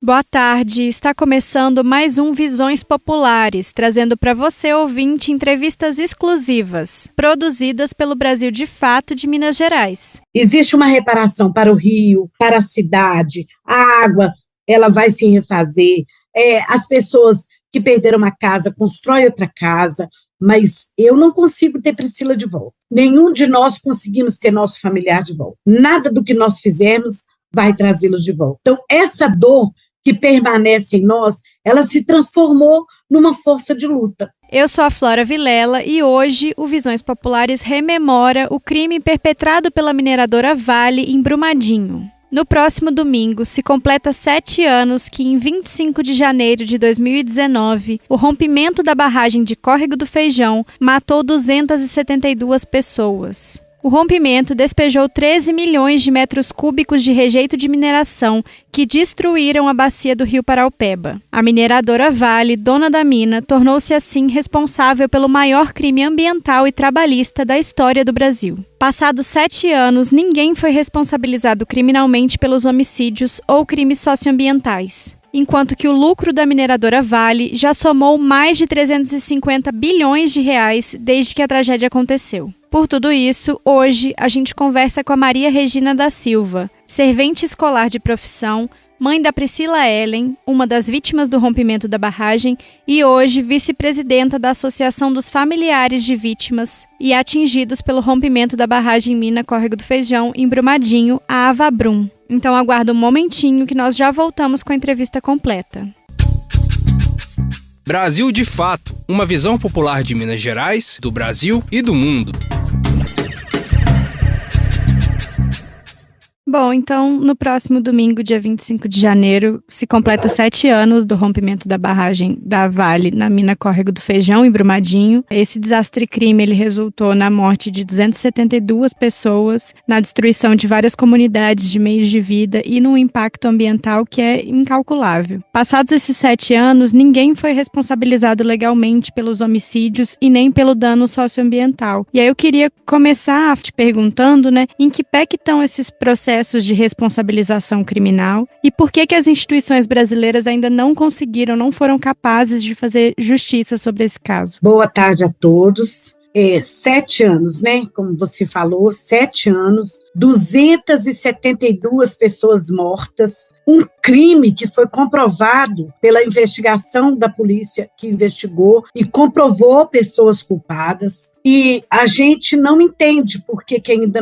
boa tarde. Está começando mais um Visões Populares, trazendo para você, ouvinte, entrevistas exclusivas, produzidas pelo Brasil de Fato de Minas Gerais. Existe uma reparação para o rio, para a cidade, a água, ela vai se refazer, as pessoas que perderam uma casa constroem outra casa, mas eu não consigo ter Priscila de volta. Nenhum de nós conseguimos ter nosso familiar de volta. Nada do que nós fizemos vai trazê-los de volta. Então, essa dor que permanece em nós, ela se transformou numa força de luta. Eu sou a Flora Vilela e hoje o Visões Populares rememora o crime perpetrado pela mineradora Vale em Brumadinho. No próximo domingo, se completa 7 anos que, em 25 de janeiro de 2019, o rompimento da barragem de Córrego do Feijão matou 272 pessoas. O rompimento despejou 13 milhões de metros cúbicos de rejeito de mineração que destruíram a bacia do rio Paraupeba. A mineradora Vale, dona da mina, tornou-se assim responsável pelo maior crime ambiental e trabalhista da história do Brasil. Passados 7 anos, ninguém foi responsabilizado criminalmente pelos homicídios ou crimes socioambientais, enquanto que o lucro da mineradora Vale já somou mais de 350 bilhões de reais desde que a tragédia aconteceu. Por tudo isso, hoje a gente conversa com a Maria Regina da Silva, servente escolar de profissão, mãe da Priscila Ellen, uma das vítimas do rompimento da barragem, e hoje vice-presidenta da Associação dos Familiares de Vítimas e Atingidos pelo Rompimento da Barragem Mina Córrego do Feijão, em Brumadinho, a Avabrum. Então aguarda um momentinho que nós já voltamos com a entrevista completa. Brasil de Fato, uma visão popular de Minas Gerais, do Brasil e do mundo. Bom, então, no próximo domingo, dia 25 de janeiro, se completa 7 anos do rompimento da barragem da Vale na mina Córrego do Feijão, em Brumadinho. Esse desastre-crime, ele resultou na morte de 272 pessoas, na destruição de várias comunidades de meios de vida e num impacto ambiental que é incalculável. Passados esses 7 anos, ninguém foi responsabilizado legalmente pelos homicídios e nem pelo dano socioambiental. E aí eu queria começar te perguntando, em que pé que estão esses processos de responsabilização criminal e por que as instituições brasileiras ainda não foram capazes de fazer justiça sobre esse caso. Boa tarde a todos. 7 anos, como você falou, 7 anos, 272 pessoas mortas, um crime que foi comprovado pela investigação da polícia que investigou e comprovou pessoas culpadas, e a gente não entende por que ainda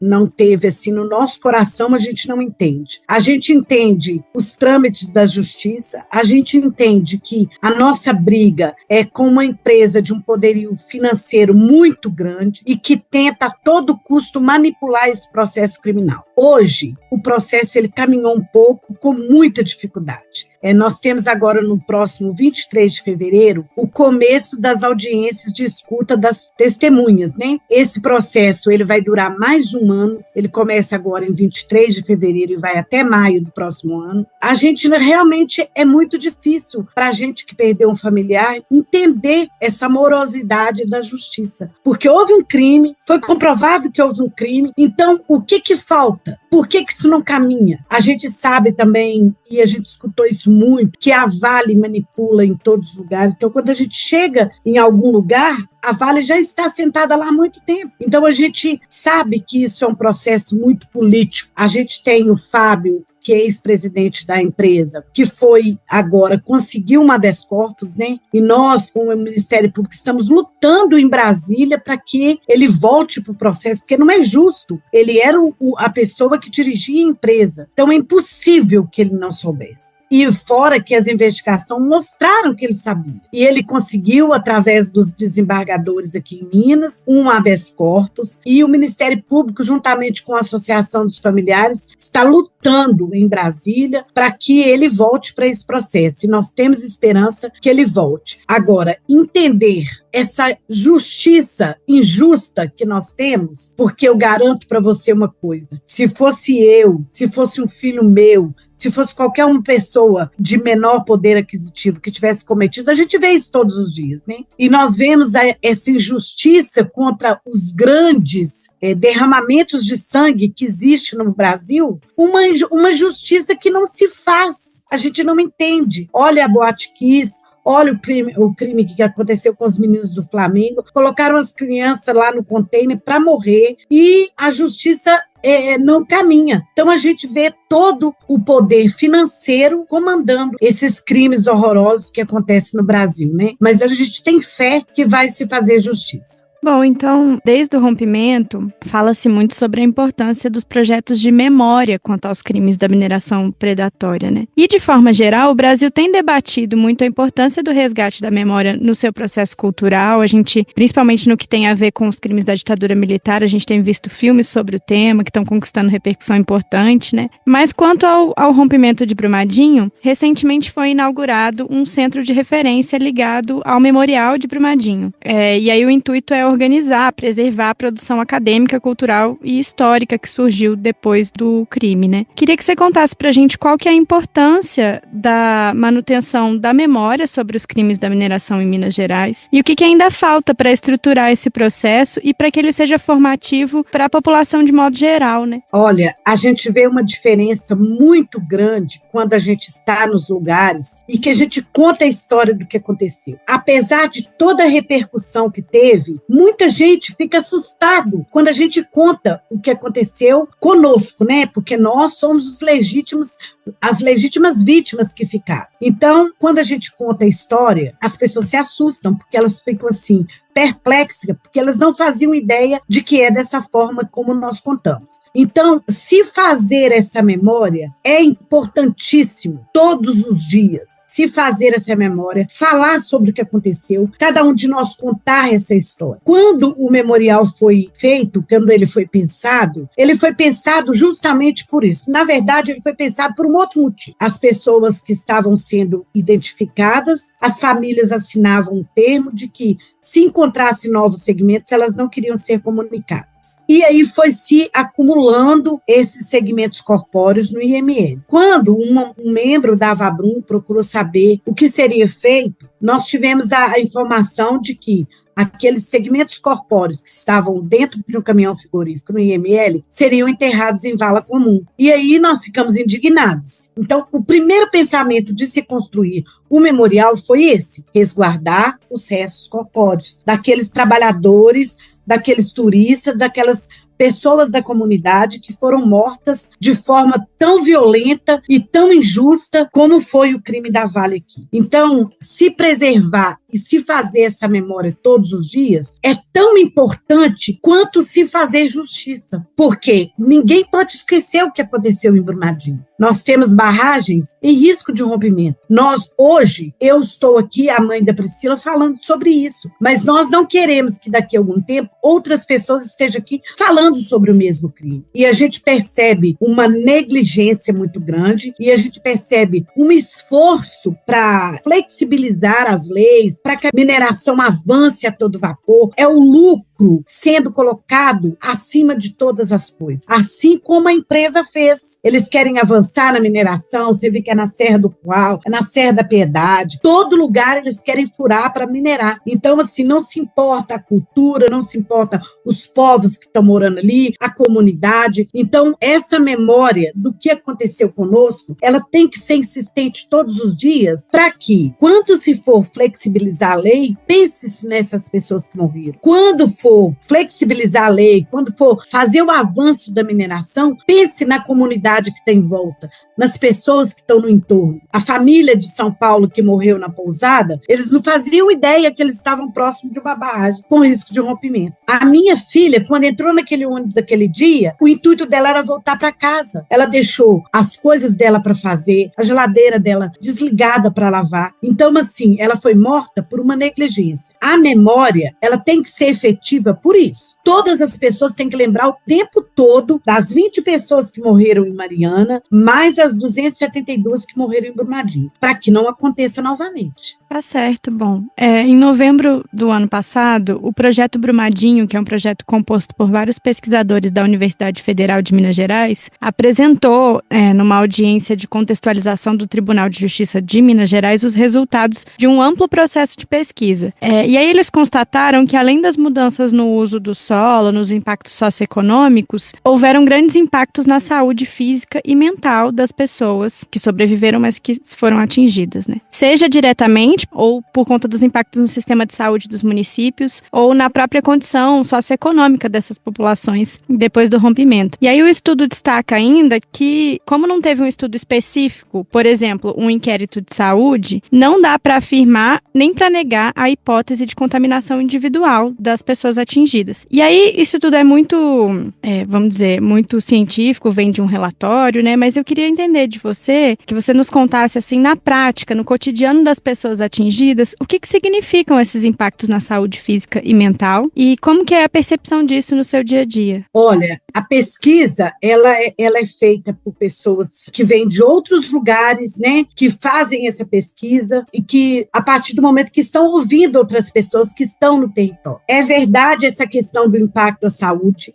não teve, assim, no nosso coração, a gente não entende. A gente entende os trâmites da justiça, a gente entende que a nossa briga é com uma empresa de um poderio financeiro muito grande e que tenta a todo custo manipular esse processo criminal. Hoje, o processo ele caminhou um pouco com muita dificuldade. Nós temos agora, no próximo 23 de fevereiro, o começo das audiências de escuta das testemunhas, Esse processo ele vai durar mais de um ano, ele começa agora em 23 de fevereiro e vai até maio do próximo ano. A gente realmente é muito difícil para a gente que perdeu um familiar entender essa morosidade da justiça, porque houve um crime, foi comprovado que houve um crime, então o que falta? Por que isso não caminha? A gente sabe também, e a gente escutou isso muito, que a Vale manipula em todos os lugares. Então, quando a gente chega em algum lugar, a Vale já está sentada lá há muito tempo. Então, a gente sabe que isso é um processo muito político. A gente tem o Fábio, que é ex-presidente da empresa, que foi agora, conseguiu um habeas corpus, E nós, com o Ministério Público, estamos lutando em Brasília para que ele volte para o processo, porque não é justo. Ele era a pessoa que dirigia a empresa. Então, é impossível que ele não soubesse. E fora que as investigações mostraram que ele sabia. E ele conseguiu, através dos desembargadores aqui em Minas, um habeas corpus, e o Ministério Público, juntamente com a Associação dos Familiares, está lutando em Brasília para que ele volte para esse processo. E nós temos esperança que ele volte. Agora, entender essa justiça injusta que nós temos, porque eu garanto para você uma coisa, se fosse eu, se fosse um filho meu, se fosse qualquer uma pessoa de menor poder aquisitivo que tivesse cometido, a gente vê isso todos os dias, E nós vemos essa injustiça contra os grandes derramamentos de sangue que existe no Brasil, uma justiça que não se faz. a gente não entende. Olha a Boate Kiss, olha o crime que aconteceu com os meninos do Flamengo, colocaram as crianças lá no container para morrer e a justiça não caminha. Então a gente vê todo o poder financeiro comandando esses crimes horrorosos que acontecem no Brasil, né? Mas a gente tem fé que vai se fazer justiça. Bom, então, desde o rompimento, fala-se muito sobre a importância dos projetos de memória quanto aos crimes da mineração predatória, né? E, de forma geral, o Brasil tem debatido muito a importância do resgate da memória no seu processo cultural. A gente, principalmente no que tem a ver com os crimes da ditadura militar, a gente tem visto filmes sobre o tema que estão conquistando repercussão importante, né? Mas quanto ao rompimento de Brumadinho, recentemente foi inaugurado um centro de referência ligado ao Memorial de Brumadinho. E aí o intuito é organizar, preservar a produção acadêmica, cultural e histórica que surgiu depois do crime, né? Queria que você contasse pra gente qual que é a importância da manutenção da memória sobre os crimes da mineração em Minas Gerais e o que ainda falta para estruturar esse processo e para que ele seja formativo para a população de modo geral, né? Olha, a gente vê uma diferença muito grande quando a gente está nos lugares e que a gente conta a história do que aconteceu. Apesar de toda a repercussão que teve, muita gente fica assustado quando a gente conta o que aconteceu conosco, né? Porque nós somos as legítimas vítimas que ficaram. Então, quando a gente conta a história, as pessoas se assustam, porque elas ficam assim, perplexas, porque elas não faziam ideia de que é dessa forma como nós contamos. Então, se fazer essa memória é importantíssimo, todos os dias, se fazer essa memória, falar sobre o que aconteceu, cada um de nós contar essa história. Quando o memorial foi feito, quando ele foi pensado justamente por isso. Na verdade, ele foi pensado por um outro motivo. As pessoas que estavam sendo identificadas, as famílias assinavam um termo de que, se encontrassem novos segmentos, elas não queriam ser comunicadas. E aí foi se acumulando esses segmentos corpóreos no IML. Quando um membro da Avabrum procurou saber o que seria feito, nós tivemos a informação de que aqueles segmentos corpóreos que estavam dentro de um caminhão frigorífico no IML seriam enterrados em vala comum. E aí nós ficamos indignados. Então, o primeiro pensamento de se construir o memorial foi esse: resguardar os restos corpóreos daqueles trabalhadores, daqueles turistas, daquelas pessoas da comunidade que foram mortas de forma tão violenta e tão injusta como foi o crime da Vale aqui. Então, se preservar e se fazer essa memória todos os dias é tão importante quanto se fazer justiça, porque ninguém pode esquecer o que aconteceu em Brumadinho. Nós temos barragens em risco de rompimento. Hoje, eu estou aqui, a mãe da Priscila, falando sobre isso, mas nós não queremos que daqui a algum tempo outras pessoas estejam aqui falando sobre o mesmo crime. E a gente percebe uma negligência muito grande e a gente percebe um esforço para flexibilizar as leis, para que a mineração avance a todo vapor. É o lucro sendo colocado acima de todas as coisas, assim como a empresa fez. Eles querem avançar na mineração, você vê que é na Serra do Poal, é na Serra da Piedade, todo lugar eles querem furar para minerar. Então, assim, não se importa a cultura, não se importa os povos que estão morando ali, a comunidade. Então, essa memória do que aconteceu conosco, ela tem que ser insistente todos os dias, para que, quando se for flexibilizar a lei, pense-se nessas pessoas que morreram. Quando for flexibilizar a lei, quando for fazer o avanço da mineração, pense na comunidade que está em volta, nas pessoas que estão no entorno. A família de São Paulo que morreu na pousada, eles não faziam ideia que eles estavam próximos de uma barragem com risco de rompimento. A minha filha, quando entrou naquele ônibus aquele dia, o intuito dela era voltar para casa. Ela deixou as coisas dela para fazer, a geladeira dela desligada para lavar. Então, assim, ela foi morta por uma negligência. A memória, ela tem que ser efetiva por isso. Todas as pessoas têm que lembrar o tempo todo das 20 pessoas que morreram em Mariana, mais as 272 que morreram em Brumadinho, para que não aconteça novamente. Tá certo, bom. Em novembro do ano passado, o projeto Brumadinho, que é um projeto composto por vários pesquisadores da Universidade Federal de Minas Gerais, apresentou, numa audiência de contextualização do Tribunal de Justiça de Minas Gerais, os resultados de um amplo processo de pesquisa. E aí eles constataram que, além das mudanças no uso do solo, nos impactos socioeconômicos, houveram grandes impactos na saúde física e mental das pessoas que sobreviveram, mas que foram atingidas, né? Seja diretamente ou por conta dos impactos no sistema de saúde dos municípios ou na própria condição socioeconômica dessas populações depois do rompimento. E aí o estudo destaca ainda que, como não teve um estudo específico, por exemplo, um inquérito de saúde, não dá para afirmar nem para negar a hipótese de contaminação individual das pessoas atingidas. E aí isso tudo é muito, vamos dizer, muito científico, vem de um relatório, né? Mas eu queria entender de você, que você nos contasse assim, na prática, no cotidiano das pessoas atingidas, o que significam esses impactos na saúde física e mental e como que é a percepção disso no seu dia a dia? Olha, a pesquisa, ela é feita por pessoas que vêm de outros lugares, né, que fazem essa pesquisa e que, a partir do momento que estão ouvindo outras pessoas que estão no território. É verdade essa questão do impacto à saúde,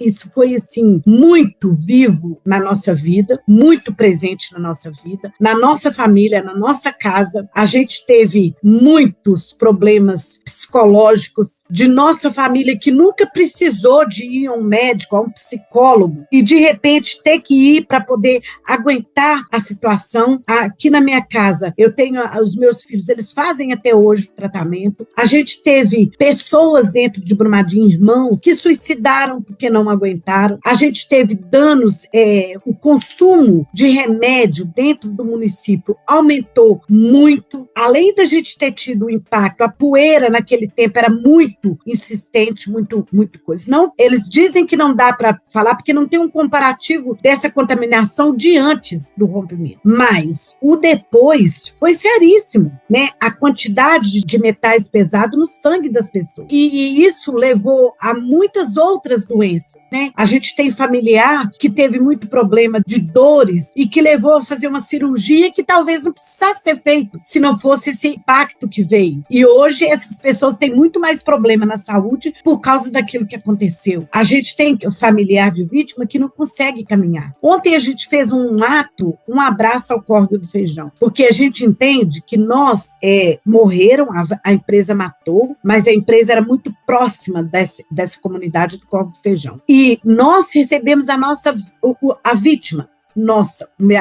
isso foi, assim, muito vivo na nossa vida, muito presente na nossa vida, na nossa família, na nossa casa. A gente teve muitos problemas psicológicos de nossa família que nunca precisou de ir a um médico, a um psicólogo, e de repente ter que ir para poder aguentar a situação. Aqui na minha casa, eu tenho os meus filhos, eles fazem até hoje o tratamento. A gente teve pessoas dentro de Brumadinho, irmãos, que suicidaram porque não aguentaram. A gente teve danos, o consumo de remédio dentro do município aumentou muito. Além da gente ter tido um impacto, a poeira naquele tempo era muito insistente, muito coisa. Não, eles dizem que não dá para falar porque não tem um comparativo dessa contaminação de antes do rompimento. Mas o depois foi seríssimo, né? A quantidade de metais pesados no sangue das pessoas. E isso levou a muitas outras doenças, né? A gente tem familiar que teve muito problema de dores e que levou a fazer uma cirurgia que talvez não precisasse ser feito se não fosse esse impacto que veio. E hoje essas pessoas têm muito mais problema na saúde por causa daquilo que aconteceu. A gente tem familiar de vítima que não consegue caminhar. Ontem a gente fez um abraço ao Córrego do Feijão, porque a gente entende que nós morreram, a empresa matou, mas a empresa era muito próxima dessa comunidade do Córrego do Feijão. E nós recebemos a vítima,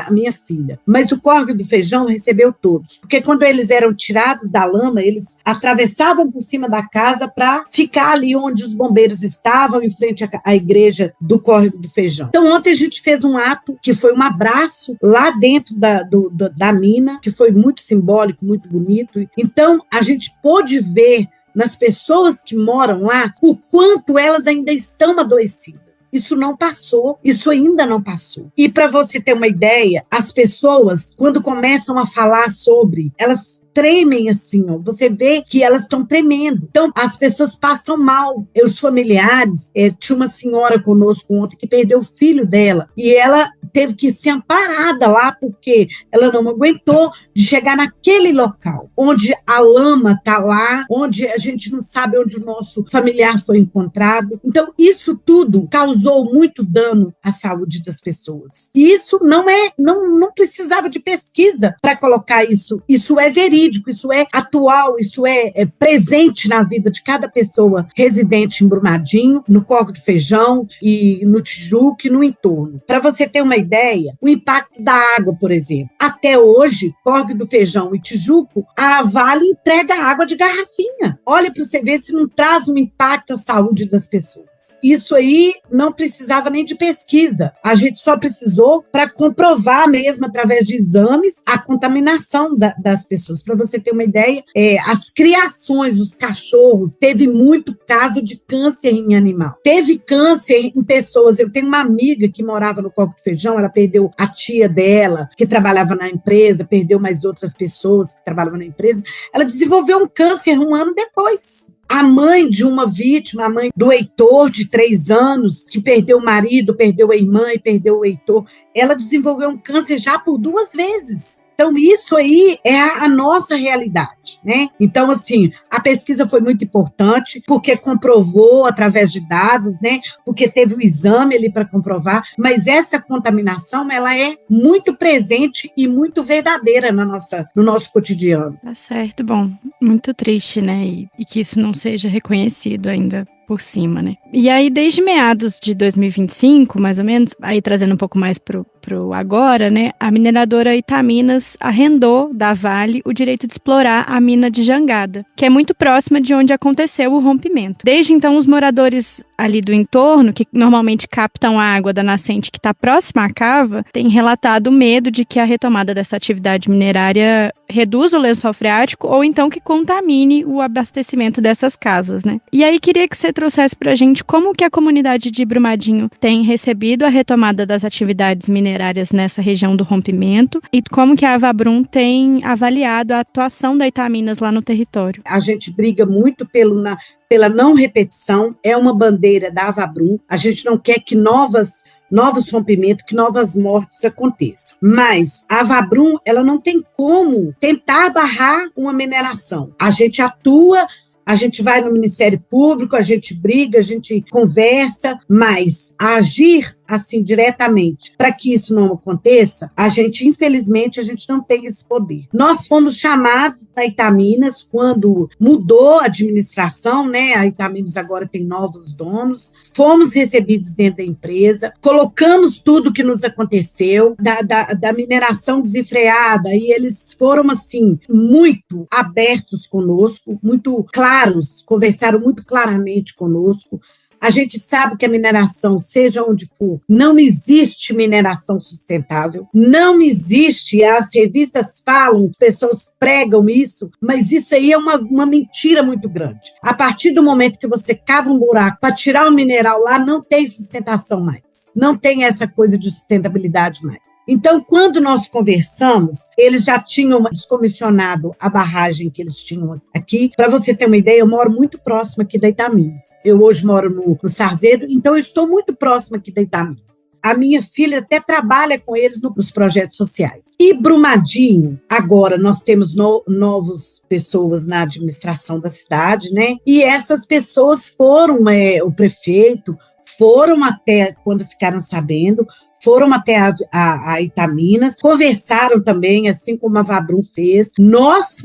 a minha filha. Mas o Córrego do Feijão recebeu todos. Porque quando eles eram tirados da lama, eles atravessavam por cima da casa para ficar ali onde os bombeiros estavam, em frente à igreja do Córrego do Feijão. Então, ontem a gente fez um ato que foi um abraço lá dentro da mina, que foi muito simbólico, muito bonito. Então, a gente pôde ver nas pessoas que moram lá o quanto elas ainda estão adoecidas. Isso não passou, isso ainda não passou. E para você ter uma ideia, as pessoas, quando começam a falar sobre, elas tremem assim, ó. Você vê que elas estão tremendo. Então, as pessoas passam mal. Os familiares, tinha uma senhora conosco ontem que perdeu o filho dela e ela teve que ser amparada lá porque ela não aguentou de chegar naquele local, onde a lama está lá, onde a gente não sabe onde o nosso familiar foi encontrado. Então, isso tudo causou muito dano à saúde das pessoas. E isso não precisava de pesquisa para colocar isso. Isso é verídico. Isso é atual, isso é presente na vida de cada pessoa residente em Brumadinho, no Córrego do Feijão e no Tijuca e no entorno. Para você ter uma ideia, o impacto da água, por exemplo. Até hoje, Córrego do Feijão e Tijuca, a Vale entrega água de garrafinha. Olha para você ver se não traz um impacto à saúde das pessoas. Isso aí não precisava nem de pesquisa. A gente só precisou para comprovar mesmo, através de exames, a contaminação das pessoas. Para você ter uma ideia, as criações, os cachorros, teve muito caso de câncer em animal. Teve câncer em pessoas. Eu tenho uma amiga que morava no Córrego do Feijão, ela perdeu a tia dela, que trabalhava na empresa, perdeu mais outras pessoas que trabalhavam na empresa. Ela desenvolveu um câncer 1 ano depois. A mãe de uma vítima, a mãe do Heitor, de 3 anos, que perdeu o marido, perdeu a irmã e perdeu o Heitor, ela desenvolveu um câncer já por 2 vezes. Então, isso aí é a nossa realidade, né? Então, assim, a pesquisa foi muito importante, porque comprovou através de dados, né? Porque teve o exame ali para comprovar, mas essa contaminação, ela é muito presente e muito verdadeira no nosso cotidiano. Tá certo, bom, muito triste, né? E que isso não seja reconhecido ainda por cima, né? E aí, desde meados de 2025, mais ou menos, aí trazendo um pouco mais pro pro agora, né, a mineradora Itaminas arrendou da Vale o direito de explorar a mina de Jangada, que é muito próxima de onde aconteceu o rompimento. Desde então, os moradores ali do entorno, que normalmente captam a água da nascente que está próxima à cava, têm relatado medo de que a retomada dessa atividade minerária reduza o lençol freático ou então que contamine o abastecimento dessas casas, né? E aí queria que você trouxesse para a gente como que a comunidade de Brumadinho tem recebido a retomada das atividades minerárias nessa região do rompimento e como que a Avabrum tem avaliado a atuação da Itaminas lá no território. A gente briga muito pela não repetição, é uma bandeira da Avabrum. A gente não quer que novos rompimentos, que novas mortes aconteçam. Mas a Avabrum, ela não tem como tentar barrar uma mineração. A gente atua, a gente vai no Ministério Público, a gente briga, a gente conversa, mas agir assim diretamente para que isso não aconteça, infelizmente, a gente não tem esse poder. Nós fomos chamados na Itaminas quando mudou a administração, né? A Itaminas agora tem novos donos. Fomos recebidos dentro da empresa, colocamos tudo que nos aconteceu, da mineração desenfreada, e eles foram, assim, muito abertos conosco, muito claros, conversaram muito claramente conosco. A gente sabe que a mineração, seja onde for, não existe mineração sustentável, não existe, as revistas falam, pessoas pregam isso, mas isso aí é uma mentira muito grande. A partir do momento que você cava um buraco para tirar o mineral lá, não tem sustentação mais, não tem essa coisa de sustentabilidade mais. Então, quando nós conversamos, eles já tinham descomissionado a barragem que eles tinham aqui. Para você ter uma ideia, eu moro muito próximo aqui da Itaminas. Eu hoje moro no Sarzedo, então eu estou muito próximo aqui da Itaminas. A minha filha até trabalha com eles nos projetos sociais. E Brumadinho, agora nós temos novas pessoas na administração da cidade, né? E essas pessoas foram, o prefeito, foram até, quando ficaram sabendo, foram até a Itaminas, conversaram também, assim como a Avabrum fez. Nós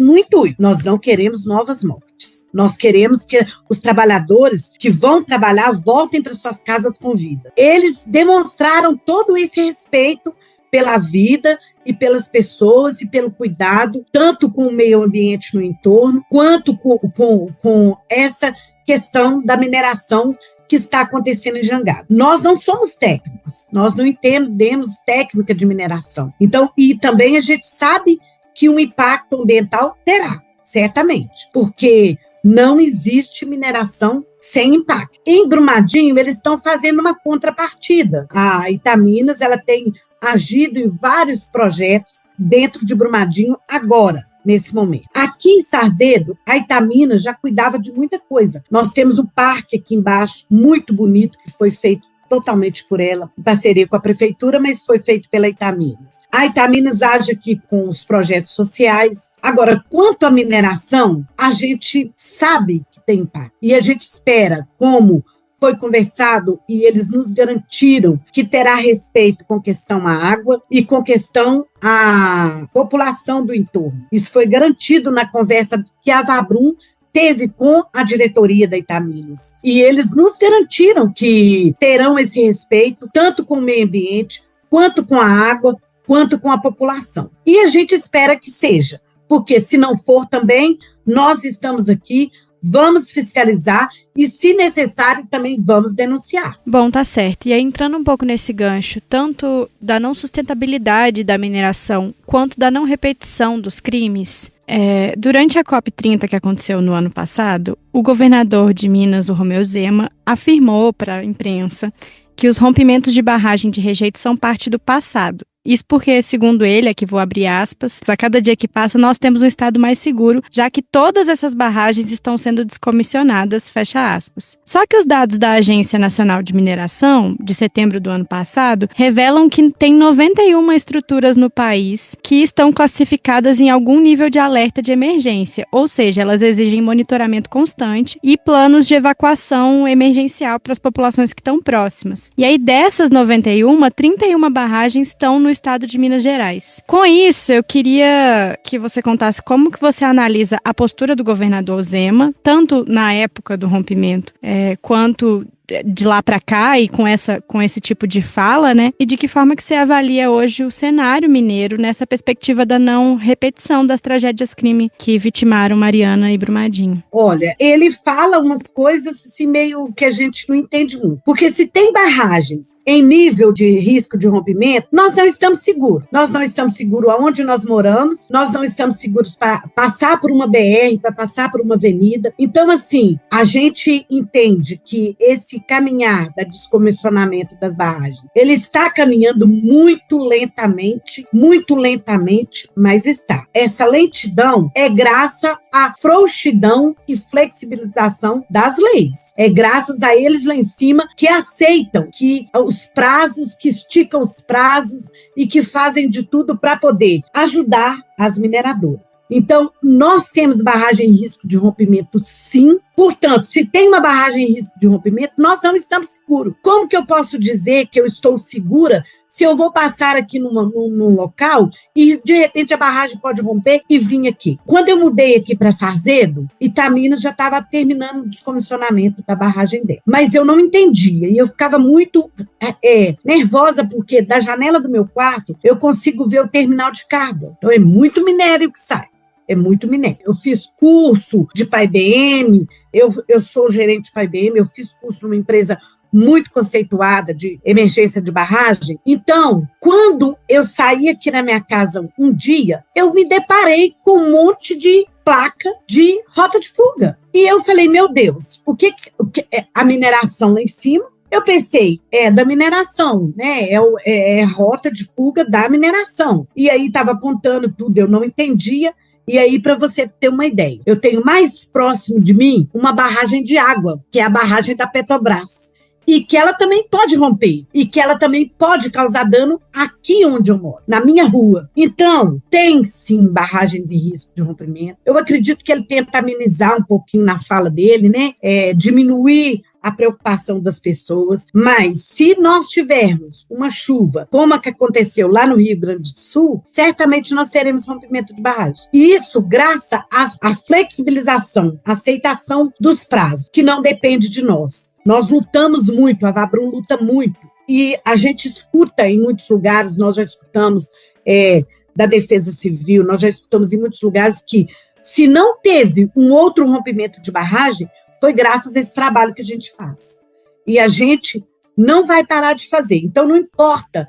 não queremos novas mortes. Nós queremos que os trabalhadores que vão trabalhar voltem para suas casas com vida. Eles demonstraram todo esse respeito pela vida e pelas pessoas e pelo cuidado, tanto com o meio ambiente no entorno, quanto com essa questão da mineração que está acontecendo em Jangada. Nós não somos técnicos, nós não entendemos técnica de mineração. Então, e também a gente sabe que um impacto ambiental terá, certamente, porque não existe mineração sem impacto. Em Brumadinho, eles estão fazendo uma contrapartida. A Itaminas, ela tem agido em vários projetos dentro de Brumadinho agora, nesse momento. Aqui em Sarzedo, a Itaminas já cuidava de muita coisa. Nós temos um parque aqui embaixo, muito bonito, que foi feito totalmente por ela, em parceria com a prefeitura, mas foi feito pela Itaminas. A Itaminas age aqui com os projetos sociais. Agora, quanto à mineração, a gente sabe que tem impacto. E a gente espera, como foi conversado e eles nos garantiram que terá respeito com questão à água e com questão à população do entorno. Isso foi garantido na conversa que a Avabrum teve com a diretoria da Itaminas. E eles nos garantiram que terão esse respeito, tanto com o meio ambiente, quanto com a água, quanto com a população. E a gente espera que seja, porque se não for também, nós estamos aqui, vamos fiscalizar e, se necessário, também vamos denunciar. Bom, tá certo. E aí, entrando um pouco nesse gancho, tanto da não sustentabilidade da mineração, quanto da não repetição dos crimes, durante a COP30 que aconteceu no ano passado, o governador de Minas, o Romeu Zema, afirmou para a imprensa que os rompimentos de barragem de rejeito são parte do passado. Isso porque, segundo ele, aqui vou abrir aspas, a cada dia que passa nós temos um estado mais seguro, já que todas essas barragens estão sendo descomissionadas, fecha aspas. Só que os dados da Agência Nacional de Mineração, de setembro do ano passado, revelam que tem 91 estruturas no país que estão classificadas em algum nível de alerta de emergência, ou seja, elas exigem monitoramento constante e planos de evacuação emergencial para as populações que estão próximas. E aí, dessas 91, 31 barragens estão no estado de Minas Gerais. Com isso, eu queria que você contasse como que você analisa a postura do governador Zema, tanto na época do rompimento, quanto de lá para cá e com esse tipo de fala, né? E de que forma que você avalia hoje o cenário mineiro nessa perspectiva da não repetição das tragédias crime que vitimaram Mariana e Brumadinho? Olha, ele fala umas coisas assim, meio que a gente não entende muito. Porque se tem barragens em nível de risco de rompimento, nós não estamos seguros. Nós não estamos seguros aonde nós moramos, nós não estamos seguros para passar por uma BR, para passar por uma avenida. Então, assim, a gente entende que esse caminhar da descomissionamento das barragens, ele está caminhando muito lentamente, mas está. Essa lentidão é graças à frouxidão e flexibilização das leis. É graças a eles lá em cima que aceitam que os prazos, que esticam os prazos e que fazem de tudo para poder ajudar as mineradoras. Então, nós temos barragem em risco de rompimento, sim. Portanto, se tem uma barragem em risco de rompimento, nós não estamos seguros. Como que eu posso dizer que eu estou segura se eu vou passar aqui num local e, de repente, a barragem pode romper e vir aqui? Quando eu mudei aqui para Sarzedo, Itaminas já estava terminando o descomissionamento da barragem dela. Mas eu não entendia e eu ficava muito nervosa, porque da janela do meu quarto eu consigo ver o terminal de carga. Então, é muito minério que sai. É muito minério. Eu fiz curso de PAI-BM, eu sou gerente de PAI-BM, eu fiz curso numa empresa muito conceituada de emergência de barragem. Então, quando eu saí aqui na minha casa um dia, eu me deparei com um monte de placa de rota de fuga. E eu falei, meu Deus, o que é a mineração lá em cima? Eu pensei, é da mineração, né? É rota de fuga da mineração. E aí estava apontando tudo, eu não entendia. E aí, para você ter uma ideia, eu tenho mais próximo de mim uma barragem de água, que é a barragem da Petrobras, e que ela também pode romper, e que ela também pode causar dano aqui onde eu moro, na minha rua. Então, tem sim barragens em risco de rompimento. Eu acredito que ele tenta amenizar um pouquinho na fala dele, né? Diminuir a preocupação das pessoas, mas se nós tivermos uma chuva como a que aconteceu lá no Rio Grande do Sul, certamente nós teremos rompimento de barragem. E isso graças à flexibilização, à aceitação dos prazos, que não depende de nós. Nós lutamos muito, a Vabrum luta muito, e a gente escuta em muitos lugares, nós já escutamos da Defesa Civil, nós já escutamos em muitos lugares que, se não teve um outro rompimento de barragem, foi graças a esse trabalho que a gente faz. E a gente não vai parar de fazer. Então, não importa.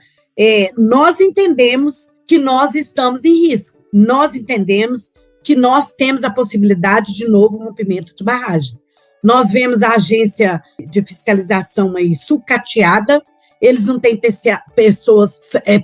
Nós entendemos que nós estamos em risco. Nós entendemos que nós temos a possibilidade de novo rompimento de barragem. Nós vemos a agência de fiscalização aí sucateada, eles não têm pessoas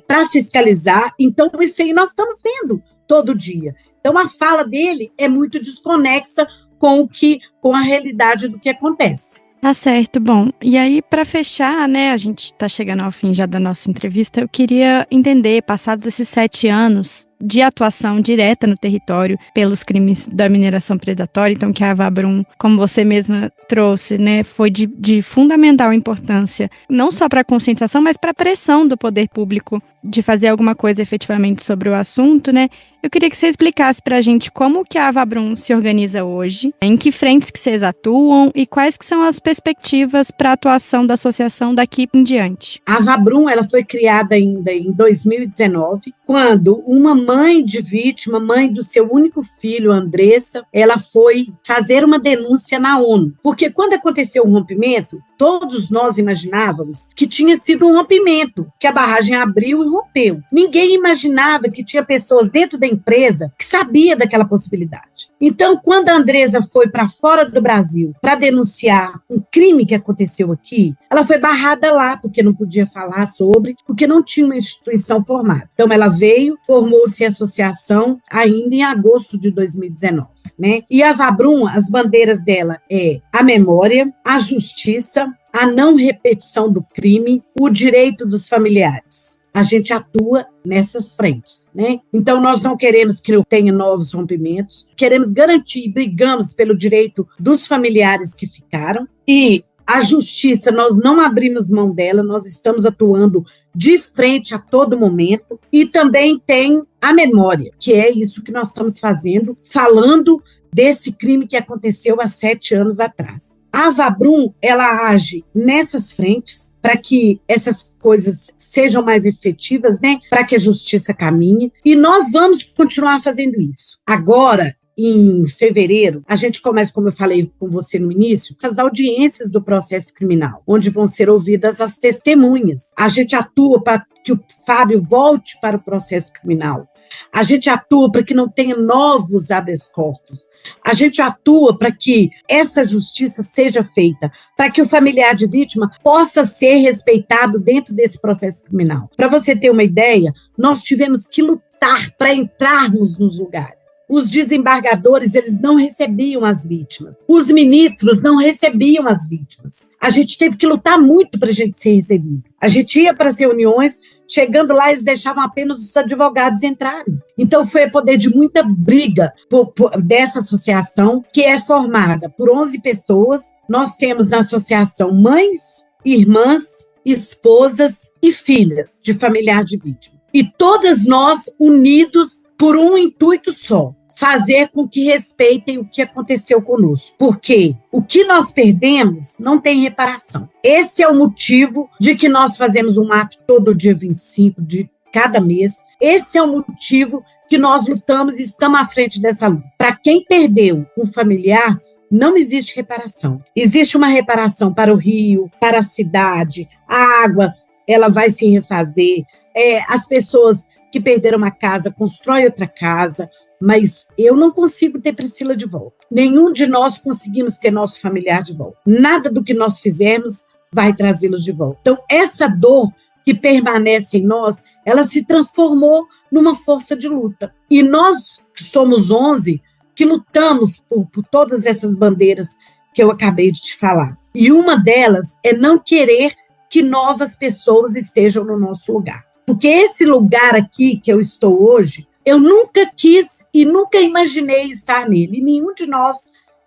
para fiscalizar, então isso aí nós estamos vendo todo dia. Então, a fala dele é muito desconexa com a realidade do que acontece. Tá certo, bom, e aí para fechar, né, a gente tá chegando ao fim já da nossa entrevista, eu queria entender, passados esses 7 anos de atuação direta no território pelos crimes da mineração predatória, então que a Vabrum, como você mesma trouxe, né, foi de fundamental importância, não só para a conscientização, mas para a pressão do poder público de fazer alguma coisa efetivamente sobre o assunto, né? Eu queria que você explicasse para a gente como que a Vabrum se organiza hoje, em que frentes que vocês atuam e quais que são as perspectivas para a atuação da associação daqui em diante. A Vabrum, ela foi criada ainda em 2019, quando uma mãe de vítima, mãe do seu único filho, Andressa, ela foi fazer uma denúncia na ONU. Porque quando aconteceu o rompimento, todos nós imaginávamos que tinha sido um rompimento, que a barragem abriu e rompeu. Ninguém imaginava que tinha pessoas dentro da empresa que sabia daquela possibilidade. Então, quando a Andressa foi para fora do Brasil para denunciar um crime que aconteceu aqui, ela foi barrada lá, porque não podia falar sobre, porque não tinha uma instituição formada. Então, ela veio, formou-se a associação ainda em agosto de 2019. Né? E a Vabrum, as bandeiras dela é a memória, a justiça, a não repetição do crime, o direito dos familiares. A gente atua nessas frentes, né? Então, nós não queremos que tenha novos rompimentos, queremos garantir, brigamos pelo direito dos familiares que ficaram, e a justiça, nós não abrimos mão dela, nós estamos atuando de frente a todo momento, e também tem a memória, que é isso que nós estamos fazendo, falando desse crime que aconteceu há 7 anos atrás. A Avabrum, ela age nessas frentes para que essas coisas sejam mais efetivas, né? Para que a justiça caminhe. E nós vamos continuar fazendo isso. Agora, em fevereiro, a gente começa, como eu falei com você no início, as audiências do processo criminal, onde vão ser ouvidas as testemunhas. A gente atua para que o Fábio volte para o processo criminal. A gente atua para que não tenha novos habeas corpus. A gente atua para que essa justiça seja feita, para que o familiar de vítima possa ser respeitado dentro desse processo criminal. Para você ter uma ideia, nós tivemos que lutar para entrarmos nos lugares. Os desembargadores, eles não recebiam as vítimas. Os ministros não recebiam as vítimas. A gente teve que lutar muito para a gente ser recebido. A gente ia para as reuniões, chegando lá, eles deixavam apenas os advogados entrarem. Então, foi poder de muita briga dessa associação, que é formada por 11 pessoas. Nós temos na associação mães, irmãs, esposas e filhas de familiar de vítima. E todas nós unidos por um intuito só: fazer com que respeitem o que aconteceu conosco. Porque o que nós perdemos não tem reparação. Esse é o motivo de que nós fazemos um ato todo dia 25 de cada mês. Esse é o motivo que nós lutamos e estamos à frente dessa luta. Para quem perdeu um familiar, não existe reparação. Existe uma reparação para o rio, para a cidade, a água, ela vai se refazer. As pessoas que perderam uma casa constroem outra casa, mas eu não consigo ter Priscila de volta. Nenhum de nós conseguimos ter nosso familiar de volta. Nada do que nós fizermos vai trazê-los de volta. Então, essa dor que permanece em nós, ela se transformou numa força de luta. E nós, que somos 11, que lutamos por todas essas bandeiras que eu acabei de te falar. E uma delas é não querer que novas pessoas estejam no nosso lugar. Porque esse lugar aqui que eu estou hoje, eu nunca quis e nunca imaginei estar nele. E nenhum de nós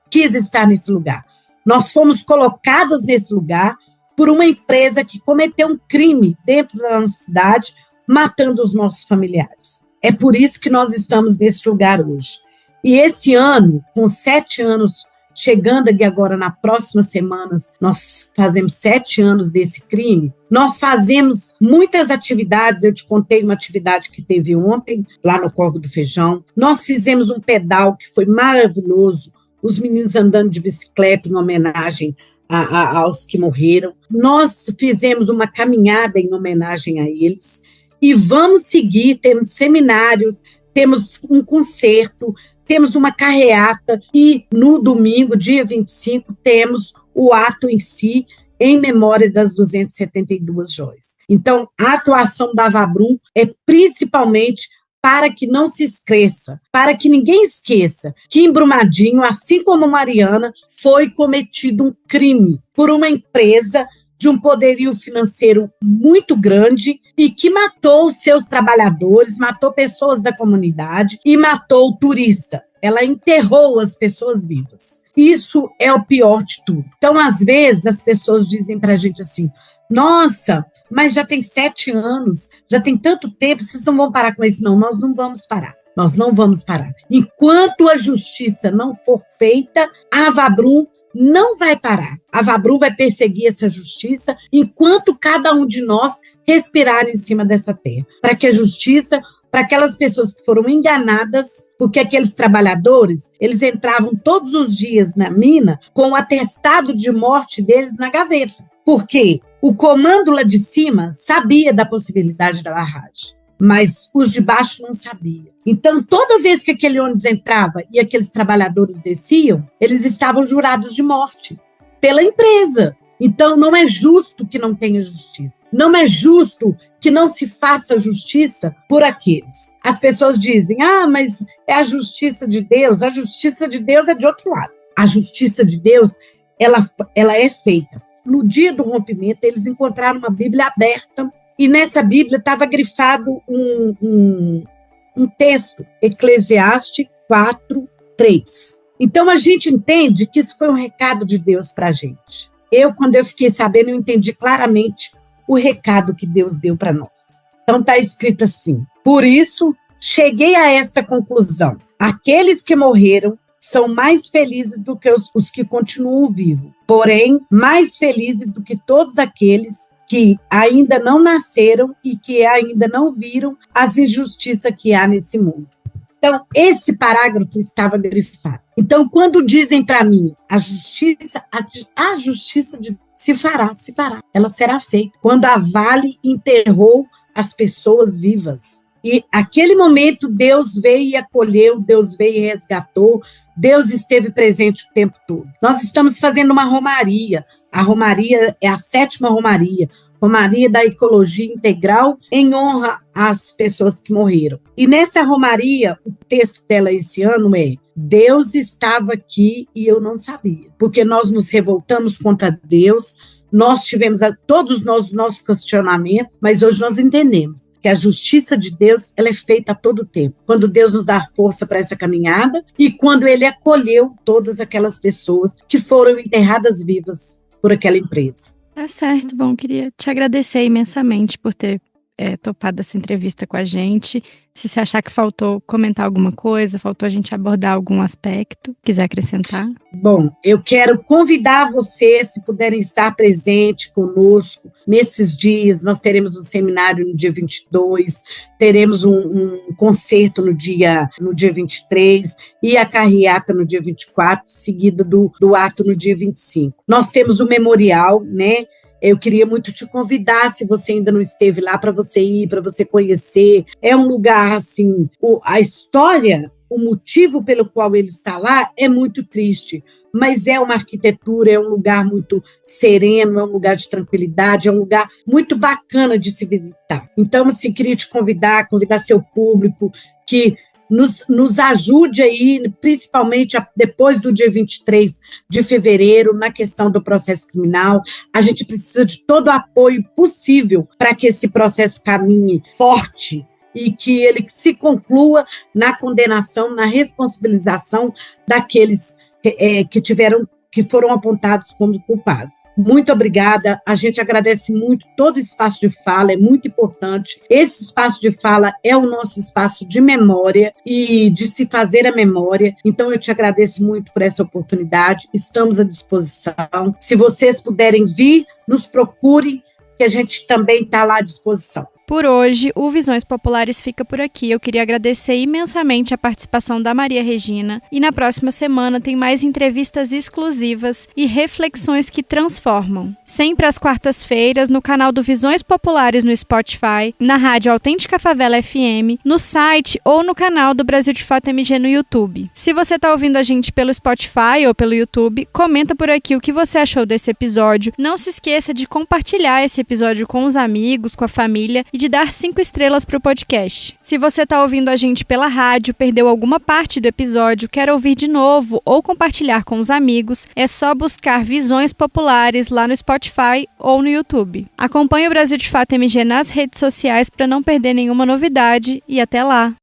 quis estar nesse lugar. Nós fomos colocadas nesse lugar por uma empresa que cometeu um crime dentro da nossa cidade, matando os nossos familiares. É por isso que nós estamos nesse lugar hoje. E esse ano, com 7 anos, chegando aqui agora na próxima semana, nós fazemos 7 anos desse crime. Nós fazemos muitas atividades. Eu te contei uma atividade que teve ontem, lá no Córrego do Feijão. Nós fizemos um pedal que foi maravilhoso, os meninos andando de bicicleta em homenagem aos que morreram. Nós fizemos uma caminhada em homenagem a eles e vamos seguir. Temos seminários, temos um concerto, temos uma carreata e no domingo, dia 25, temos o ato em si, em memória das 272 joias. Então, a atuação da Avabrum é principalmente para que não se esqueça, para que ninguém esqueça que em Brumadinho, assim como Mariana, foi cometido um crime por uma empresa de um poderio financeiro muito grande e que matou os seus trabalhadores, matou pessoas da comunidade e matou o turista. Ela enterrou as pessoas vivas. Isso é o pior de tudo. Então, às vezes, as pessoas dizem para a gente assim: nossa, mas já tem 7 anos, já tem tanto tempo, vocês não vão parar com isso. Não, nós não vamos parar. Nós não vamos parar. Enquanto a justiça não for feita, a Avabrum não vai parar. A Avabrum vai perseguir essa justiça enquanto cada um de nós respirar em cima dessa terra. Para que a justiça, para aquelas pessoas que foram enganadas, porque aqueles trabalhadores, eles entravam todos os dias na mina com o atestado de morte deles na gaveta. Por quê? O comando lá de cima sabia da possibilidade da barragem, mas os de baixo não sabiam. Então, toda vez que aquele ônibus entrava e aqueles trabalhadores desciam, eles estavam jurados de morte pela empresa. Então, não é justo que não tenha justiça. Não é justo que não se faça justiça por aqueles. As pessoas dizem: mas é a justiça de Deus. A justiça de Deus é de outro lado. A justiça de Deus, ela é feita. No dia do rompimento, eles encontraram uma Bíblia aberta e nessa Bíblia estava grifado um texto, Eclesiastes 4:3. Então, a gente entende que isso foi um recado de Deus para a gente. Quando eu fiquei sabendo, eu entendi claramente o recado que Deus deu para nós. Então, está escrito assim: por isso, cheguei a esta conclusão: aqueles que morreram são mais felizes do que os que continuam vivos, porém, mais felizes do que todos aqueles que ainda não nasceram e que ainda não viram as injustiças que há nesse mundo. Então, esse parágrafo estava grifado. Então, quando dizem para mim, a justiça se fará, ela será feita. Quando a Vale enterrou as pessoas vivas. E aquele momento, Deus veio e acolheu, Deus veio e resgatou, Deus esteve presente o tempo todo. Nós estamos fazendo uma romaria. A romaria é a 7ª romaria. Romaria da Ecologia Integral, em honra às pessoas que morreram. E nessa romaria, o texto dela esse ano é: Deus estava aqui e eu não sabia. Porque nós nos revoltamos contra Deus, nós tivemos todos os nossos questionamentos, mas hoje nós entendemos que a justiça de Deus ela é feita a todo tempo. Quando Deus nos dá força para essa caminhada e quando Ele acolheu todas aquelas pessoas que foram enterradas vivas por aquela empresa. Tá certo, bom, queria te agradecer imensamente por ter topado essa entrevista com a gente. Se você achar que faltou comentar alguma coisa, faltou a gente abordar algum aspecto, quiser acrescentar. Bom, eu quero convidar vocês, se puderem estar presentes conosco nesses dias. Nós teremos um seminário no dia 22, teremos um concerto no dia 23 e a carreata no dia 24, seguido do ato no dia 25. Nós temos o memorial, né? Eu queria muito te convidar, se você ainda não esteve lá, para você ir, para você conhecer. É um lugar, assim, a história, o motivo pelo qual ele está lá é muito triste, mas é uma arquitetura, é um lugar muito sereno, é um lugar de tranquilidade, é um lugar muito bacana de se visitar. Então, assim, queria te convidar seu público, que nos ajude aí, principalmente depois do dia 23 de fevereiro, na questão do processo criminal. A gente precisa de todo o apoio possível para que esse processo caminhe forte e que ele se conclua na condenação, na responsabilização daqueles que foram apontados como culpados. Muito obrigada, a gente agradece muito todo o espaço de fala, é muito importante. Esse espaço de fala é o nosso espaço de memória e de se fazer a memória, então eu te agradeço muito por essa oportunidade, estamos à disposição. Se vocês puderem vir, nos procurem, que a gente também está lá à disposição. Por hoje, o Visões Populares fica por aqui. Eu queria agradecer imensamente a participação da Maria Regina e na próxima semana tem mais entrevistas exclusivas e reflexões que transformam. Sempre às quartas-feiras no canal do Visões Populares no Spotify, na Rádio Autêntica Favela FM, no site ou no canal do Brasil de Fato MG no YouTube. Se você está ouvindo a gente pelo Spotify ou pelo YouTube, comenta por aqui o que você achou desse episódio. Não se esqueça de compartilhar esse episódio com os amigos, com a família e de dar 5 estrelas para o podcast. Se você está ouvindo a gente pela rádio, perdeu alguma parte do episódio, quer ouvir de novo ou compartilhar com os amigos, é só buscar Visões Populares lá no Spotify ou no YouTube. Acompanhe o Brasil de Fato MG nas redes sociais para não perder nenhuma novidade e até lá!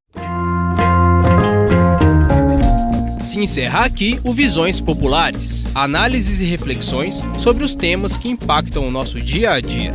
Se encerra aqui o Visões Populares, análises e reflexões sobre os temas que impactam o nosso dia a dia.